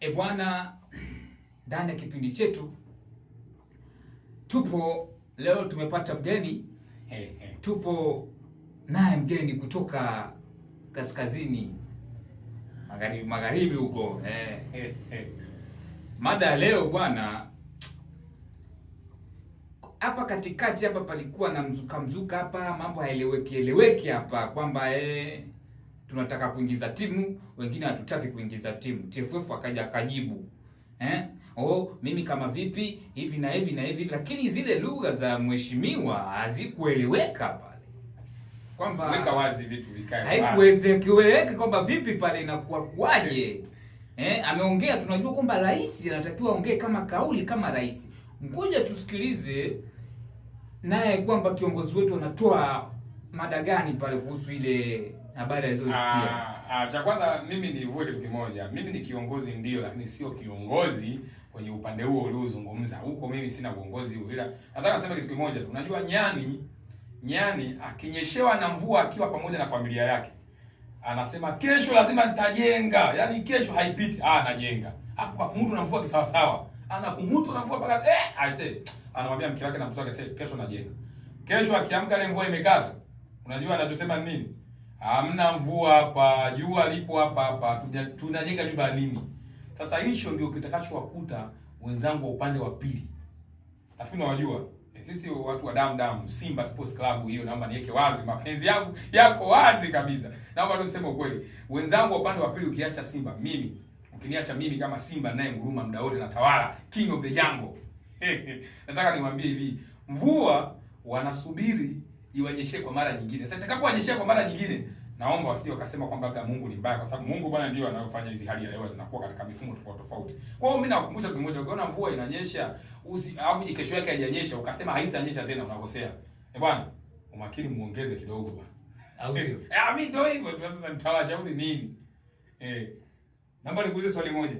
Bwana, ndani ya kipindi chetu tupo leo, tumepata mgeni. Tupo naye mgeni kutoka kaskazini magharibi huko. Mada ya leo bwana, hapa katikati hapa palikuwa na mzuka hapa, mambo haeleweki hapa kwamba tunataka kuingiza timu, wengine hatutaki kuingiza timu. TFF akaja akajibu mimi kama vipi hivi na hivi na hivi, lakini zile lugha za mheshimiwa hazikueleweka pale, kwamba weka wazi vitu vikae, haikuwezekeka kwamba vipi pale inakuwa kwaje. Ameongea, tunajua kwamba rais anatakiwa aongee kama kauli kama rais. Ngoja tusikilize naye kwamba kiongozi wetu anatoa mada gani pale kuhusu ile habari alizosikia. Cha kwanza mimi nivue kitu kimoja. Mimi ni kiongozi ndio, lakini sio kiongozi kwenye upande huo uliozungumza. Huko mimi sina uongozi huo. Ila nataka kusema kitu kimoja tu. Unajua nyani akinyeshewa na mvua akiwa pamoja na familia yake, anasema kesho lazima nitajenga. Yaani kesho haipiti. Najenga. Hapo mtu na mvua kisawa sawa. Anakumutu na mvua mpaka anamwambia mke wake na mtoto wake kesho najenga. Kesho akiamka ile mvua imekata. Unajua anachosema ni nini? Hamna mvua hapa, jua lipo hapa, tunajenga nyumba nini? Sasa hicho ndio kitakachowakuta wenzangu wa upande wa pili. Nafikiri unajua, sisi watu wa damu Simba Sports Club hiyo, naomba niweke wazi, mapenzi yangu yako wazi kabisa. Naomba niseme ukweli. Wenzangu wa upande wa pili, ukiacha Simba, ukiniacha mimi kama Simba naye nguruma muda wote, natawala, king of the jungle. Nataka niwaambie hivi, mvua wanasubiri iwanyeshe kwa mara nyingine. Sasa itakapowanyeshia kwa mara nyingine, naomba wasije wakasema kwamba labda Mungu ni mbaya, kwa sababu Mungu bwana ndio anayofanya hizi hali ya hewa zinakuwa katika mifumo tofauti. Kwa hiyo mimi nawakumbusha kitu kimoja, ukiona mvua inanyesha alafu kesho yake haijanyesha ukasema haitanyesha tena, unakosea. Bwana, umakini muongeze kidogo bwana. Au sio? Mimi ndio hivyo tu. Sasa nitawashauri nini? Naomba nikuulize swali moja.